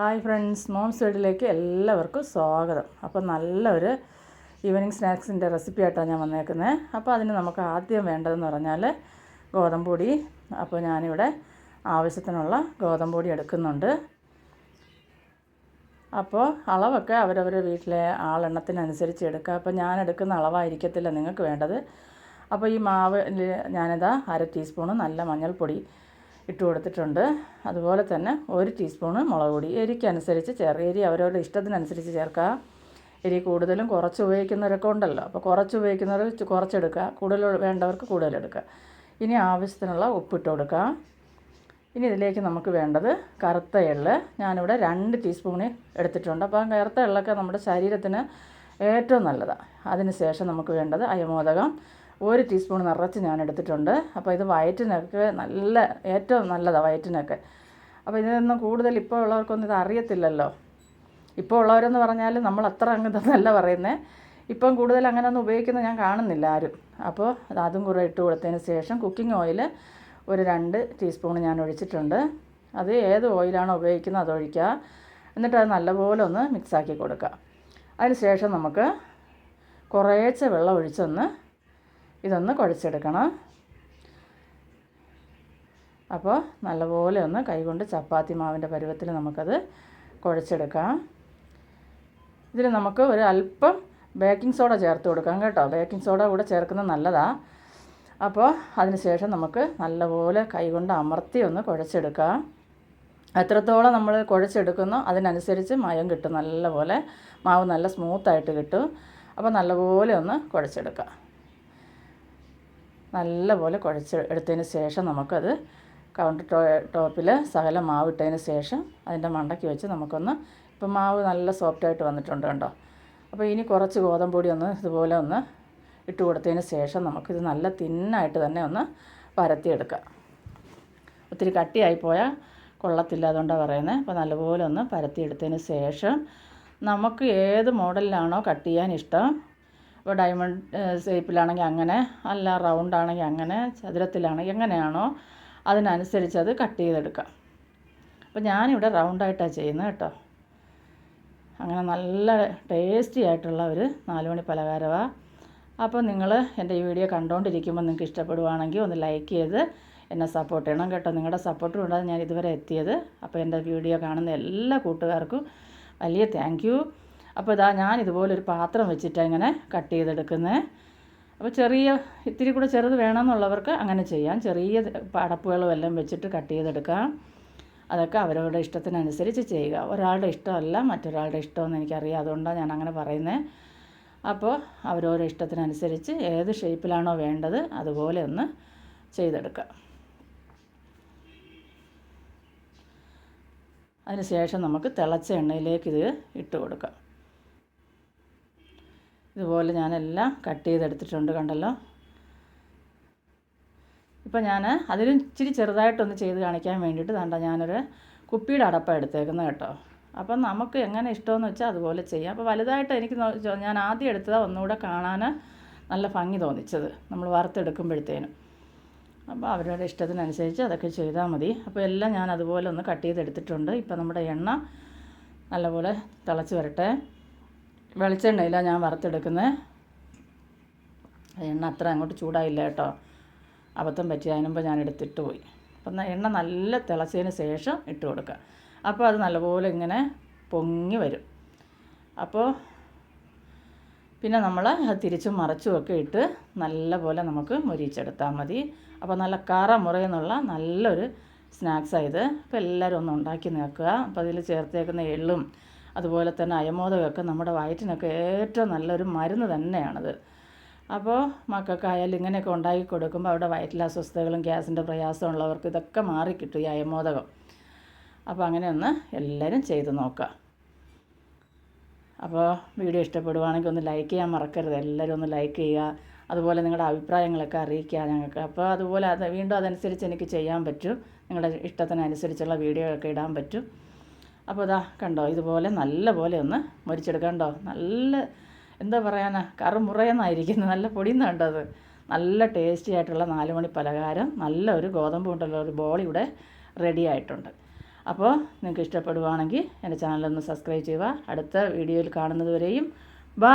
Hi friends, moms വീഡിയോയിലേക്ക് എല്ലാവർക്കും സ്വാഗതം. അപ്പോൾ നല്ലൊരു ഈവനിങ് സ്നാക്സിൻ്റെ റെസിപ്പി ആയിട്ടാണ് ഞാൻ വന്നേക്കുന്നത്. അപ്പോൾ അതിന് നമുക്ക് ആദ്യം വേണ്ടതെന്ന് പറഞ്ഞാൽ ഗോതമ്പ് പൊടി. അപ്പോൾ ഞാനിവിടെ ആവശ്യത്തിനുള്ള ഗോതമ്പ് പൊടി എടുക്കുന്നുണ്ട്. അപ്പോൾ അളവൊക്കെ അവരവരുടെ വീട്ടിലെ ആളെണ്ണത്തിനനുസരിച്ച് എടുക്കുക. അപ്പോൾ ഞാൻ എടുക്കുന്ന അളവായിരിക്കത്തില്ല നിങ്ങൾക്ക് വേണ്ടത്. അപ്പോൾ ഈ മാവ് ഞാനിതാ 1/2 ടീസ്പൂണ് നല്ല മഞ്ഞൾപ്പൊടി ഇട്ട് കൊടുത്തിട്ടുണ്ട്. അതുപോലെ തന്നെ 1 ടീസ്പൂണ് മുളക് പൊടി. എരിക്കനുസരിച്ച് എരി അവരവരുടെ ഇഷ്ടത്തിനനുസരിച്ച് ചേർക്കുക. എരി കൂടുതലും കുറച്ച് ഉപയോഗിക്കുന്നവരൊക്കെ ഉണ്ടല്ലോ, അപ്പോൾ കുറച്ച് ഉപയോഗിക്കുന്നവർ കുറച്ചെടുക്കുക, കൂടുതൽ വേണ്ടവർക്ക് കൂടുതലെടുക്കുക. ഇനി ആവശ്യത്തിനുള്ള ഉപ്പിട്ട് കൊടുക്കുക. ഇനി ഇതിലേക്ക് നമുക്ക് വേണ്ടത് കറുത്ത എള്ള്. ഞാനിവിടെ 2 ടീസ്പൂണ് എടുത്തിട്ടുണ്ട്. അപ്പോൾ കറുത്ത എള്ളൊക്കെ നമ്മുടെ ശരീരത്തിന് ഏറ്റവും നല്ലതാണ്. അതിന് ശേഷം നമുക്ക് വേണ്ടത് അയമോദകം 1 ടീസ്പൂൺ നിറച്ച് ഞാൻ എടുത്തിട്ടുണ്ട്. അപ്പോൾ ഇത് വയറ്റിനൊക്കെ ഏറ്റവും നല്ലതാണ് വയറ്റിനൊക്കെ. അപ്പോൾ ഇതിനൊന്നും കൂടുതൽ ഇപ്പോൾ ഉള്ളവർക്കൊന്നും ഇത് അറിയത്തില്ലല്ലോ. ഇപ്പോൾ ഉള്ളവരെന്ന് പറഞ്ഞാൽ നമ്മൾ അത്ര അങ്ങനല്ല പറയുന്നത്. ഇപ്പം കൂടുതൽ അങ്ങനെയൊന്നും ഉപയോഗിക്കുന്നത് ഞാൻ കാണുന്നില്ല ആരും. അപ്പോൾ അതും കൂടെ ഇട്ട് കൊടുത്തതിന് ശേഷം കുക്കിംഗ് ഓയിൽ 2 ടീസ്പൂൺ ഞാൻ ഒഴിച്ചിട്ടുണ്ട്. അത് ഏത് ഓയിലാണോ ഉപയോഗിക്കുന്നത് അതൊഴിക്കുക. എന്നിട്ട് അത് നല്ലപോലെ ഒന്ന് മിക്സാക്കി കൊടുക്കുക. അതിന് ശേഷം നമുക്ക് കുറേശ്ശെ വെള്ളം ഒഴിച്ചൊന്ന് ഇതൊന്ന് കുഴച്ചെടുക്കണം. അപ്പോൾ നല്ലപോലെ ഒന്ന് കൈകൊണ്ട് ചപ്പാത്തി മാവിൻ്റെ പരുവത്തിൽ നമുക്കത് കുഴച്ചെടുക്കാം. ഇതിൽ നമുക്ക് ഒരു അല്പം ബേക്കിംഗ് സോഡ ചേർത്ത് കൊടുക്കാം കേട്ടോ. ബേക്കിംഗ് സോഡ കൂടെ ചേർക്കുന്നത് നല്ലതാണ്. അപ്പോൾ അതിന് ശേഷം നമുക്ക് നല്ലപോലെ കൈകൊണ്ട് അമർത്തി ഒന്ന് കുഴച്ചെടുക്കാം. എത്രത്തോളം നമ്മൾ കുഴച്ചെടുക്കുന്നോ അതിനനുസരിച്ച് മയം കിട്ടും. നല്ലപോലെ മാവ് നല്ല സ്മൂത്തായിട്ട് കിട്ടും. അപ്പോൾ നല്ലപോലെ ഒന്ന് കുഴച്ചെടുക്കാം. നല്ലപോലെ കുഴച്ച് എടുത്തതിന് ശേഷം നമുക്കത് കൗണ്ടർ ടോപ്പിൽ സകലം മാവ് ഇട്ടതിന് ശേഷം അതിൻ്റെ മണ്ടയ്ക്ക് വെച്ച് നമുക്കൊന്ന്, ഇപ്പം മാവ് നല്ല സോഫ്റ്റായിട്ട് വന്നിട്ടുണ്ട് കണ്ടോ. അപ്പോൾ ഇനി കുറച്ച് ഗോതമ്പ് പൊടി ഒന്ന് ഇതുപോലെ ഒന്ന് ഇട്ട് കൊടുത്തതിന് ശേഷം നമുക്കിത് നല്ല തിന്നായിട്ട് തന്നെ ഒന്ന് പരത്തിയെടുക്കാം. ഒത്തിരി കട്ടിയായി പോയാൽ കൊള്ളത്തില്ല, അതുകൊണ്ടാണ് പറയുന്നത്. അപ്പോൾ നല്ലപോലെ ഒന്ന് പരത്തിയെടുത്തതിന് ശേഷം നമുക്ക് ഏത് മോഡലിലാണോ കട്ട് ചെയ്യാൻ ഇഷ്ടം, ഇപ്പോൾ ഡയമണ്ട് ഷേപ്പിലാണെങ്കിൽ അങ്ങനെ, അല്ല റൗണ്ടാണെങ്കിൽ അങ്ങനെ, ചതുരത്തിലാണെങ്കിൽ എങ്ങനെയാണോ അതിനനുസരിച്ച് അത് കട്ട് ചെയ്തെടുക്കാം. അപ്പോൾ ഞാനിവിടെ റൗണ്ടായിട്ടാണ് ചെയ്യുന്നത് കേട്ടോ. അങ്ങനെ നല്ല ടേസ്റ്റി ആയിട്ടുള്ള ഒരു 4 മണി പലഹാരമാണ്. അപ്പോൾ നിങ്ങൾ എൻ്റെ ഈ വീഡിയോ കണ്ടുകൊണ്ടിരിക്കുമ്പോൾ നിങ്ങൾക്ക് ഇഷ്ടപ്പെടുവാണെങ്കിൽ ഒന്ന് ലൈക്ക് ചെയ്ത് എന്നെ സപ്പോർട്ട് ചെയ്യണം കേട്ടോ. നിങ്ങളുടെ സപ്പോർട്ട് കൊണ്ടാണ് ഞാൻ ഇതുവരെ എത്തിയത്. അപ്പോൾ എൻ്റെ വീഡിയോ കാണുന്ന എല്ലാ കൂട്ടുകാർക്കും വലിയ താങ്ക് യു. അപ്പോൾ ഇതാ ഞാൻ ഇതുപോലൊരു പാത്രം വെച്ചിട്ടാണ് ഇങ്ങനെ കട്ട് ചെയ്തെടുക്കുന്നത്. അപ്പോൾ ഇത്തിരി കൂടെ ചെറുത് വേണമെന്നുള്ളവർക്ക് അങ്ങനെ ചെയ്യാം. ചെറിയ അടപ്പുകളും എല്ലാം വെച്ചിട്ട് കട്ട് ചെയ്തെടുക്കാം. അതൊക്കെ അവരവരുടെ ഇഷ്ടത്തിനനുസരിച്ച് ചെയ്യുക. ഒരാളുടെ ഇഷ്ടമല്ല മറ്റൊരാളുടെ ഇഷ്ടമെന്ന് എനിക്കറിയാം, അതുകൊണ്ടാണ് ഞാൻ അങ്ങനെ പറയുന്നത്. അപ്പോൾ അവരവരുടെ ഇഷ്ടത്തിനനുസരിച്ച് ഏത് ഷേപ്പിലാണോ വേണ്ടത് അതുപോലെ ഒന്ന് ചെയ്തെടുക്കുക. അതിന് ശേഷം നമുക്ക് തിളച്ച എണ്ണയിലേക്ക് ഇത് ഇട്ട് കൊടുക്കാം. ഇതുപോലെ ഞാനെല്ലാം കട്ട് ചെയ്തെടുത്തിട്ടുണ്ട് കണ്ടല്ലോ. ഇപ്പോൾ ഞാൻ അതിലും ഇച്ചിരി ചെറുതായിട്ടൊന്ന് ചെയ്ത് കാണിക്കാൻ വേണ്ടിയിട്ട് കണ്ട ഞാനൊരു കുപ്പിയുടെ അടപ്പാണ് എടുത്തേക്കുന്നത് കേട്ടോ. അപ്പം നമുക്ക് എങ്ങനെ ഇഷ്ടമെന്ന് വെച്ചാൽ അതുപോലെ ചെയ്യാം. അപ്പോൾ വലുതായിട്ട് എനിക്ക് ഞാൻ ആദ്യം എടുത്തതാണ് ഒന്നുകൂടെ കാണാൻ നല്ല ഭംഗി തോന്നിച്ചത് നമ്മൾ വറുത്തെടുക്കുമ്പോഴത്തേനും. അപ്പോൾ അവരുടെ ഇഷ്ടത്തിനനുസരിച്ച് അതൊക്കെ ചെയ്താൽ മതി. അപ്പോൾ എല്ലാം ഞാൻ അതുപോലെ ഒന്ന് കട്ട് ചെയ്തെടുത്തിട്ടുണ്ട്. ഇപ്പോൾ നമ്മുടെ എണ്ണ നല്ലപോലെ തിളച്ച് വരട്ടെ. വെളിച്ചെണ്ണയിലാണ് ഞാൻ വറുത്തെടുക്കുന്നത്. എണ്ണ അത്ര അങ്ങോട്ട് ചൂടായില്ല കേട്ടോ, അബദ്ധം പറ്റി. അതിന് മുമ്പ് ഞാൻ എടുത്തിട്ട് പോയി. അപ്പം എണ്ണ നല്ല തിളച്ചതിന് ശേഷം ഇട്ട് കൊടുക്കുക. അപ്പോൾ അത് നല്ലപോലെ ഇങ്ങനെ പൊങ്ങി വരും. അപ്പോൾ പിന്നെ നമ്മൾ അത് തിരിച്ചും മറിച്ചുമൊക്കെ ഇട്ട് നല്ലപോലെ നമുക്ക് മൊരിച്ചെടുത്താൽ മതി. അപ്പോൾ നല്ല കറ മുറയെന്നുള്ള നല്ലൊരു സ്നാക്സാണ് ഇത്. അപ്പോൾ എല്ലാവരും ഒന്ന് ഉണ്ടാക്കി നോക്കുക. അപ്പോൾ അതിൽ ചേർത്തേക്കുന്ന എള്ളും അതുപോലെ തന്നെ അയമോദകമൊക്കെ നമ്മുടെ വയറ്റിനൊക്കെ ഏറ്റവും നല്ലൊരു മരുന്ന് തന്നെയാണത്. അപ്പോൾ മക്കൾക്കായാലും ഇങ്ങനെയൊക്കെ ഉണ്ടാക്കി കൊടുക്കുമ്പോൾ അവിടെ വയറ്റിലെ അസ്വസ്ഥതകളും ഗ്യാസിൻ്റെ പ്രയാസമുള്ളവർക്ക് ഇതൊക്കെ മാറിക്കിട്ടും ഈ അയമോദകം. അപ്പോൾ അങ്ങനെ ഒന്ന് എല്ലാവരും ചെയ്ത് നോക്കുക. അപ്പോൾ വീഡിയോ ഇഷ്ടപ്പെടുവാണെങ്കിൽ ഒന്ന് ലൈക്ക് ചെയ്യാൻ മറക്കരുത്. എല്ലാവരും ഒന്ന് ലൈക്ക് ചെയ്യുക. അതുപോലെ നിങ്ങളുടെ അഭിപ്രായങ്ങളൊക്കെ അറിയിക്കുക ഞങ്ങൾക്ക്. അപ്പോൾ അതുപോലെ വീണ്ടും അതനുസരിച്ച് എനിക്ക് ചെയ്യാൻ പറ്റും. നിങ്ങളുടെ ഇഷ്ടത്തിനനുസരിച്ചുള്ള വീഡിയോ ഒക്കെ ഇടാൻ പറ്റും. അപ്പോൾ ഇതാ കണ്ടോ, ഇതുപോലെ നല്ലപോലെ ഒന്ന് മൊരിച്ചെടുക്കാം. കണ്ടോ, നല്ല എന്താ പറയാനാ, കറുമുറയെന്നായിരിക്കുന്നത്, നല്ല പൊടിയെന്ന് കണ്ടത്. നല്ല ടേസ്റ്റി ആയിട്ടുള്ള 4 മണി പലഹാരം, നല്ല ഒരു ഗോതമ്പ് കൊണ്ടുള്ള ഒരു ബോൾ ഇവിടെ റെഡി ആയിട്ടുണ്ട്. അപ്പോൾ നിങ്ങൾക്ക് ഇഷ്ടപ്പെടുവാണെങ്കിൽ എൻ്റെ ചാനലൊന്ന് സബ്സ്ക്രൈബ് ചെയ്യുക. അടുത്ത വീഡിയോയിൽ കാണുന്നത് വരെയും ബൈ.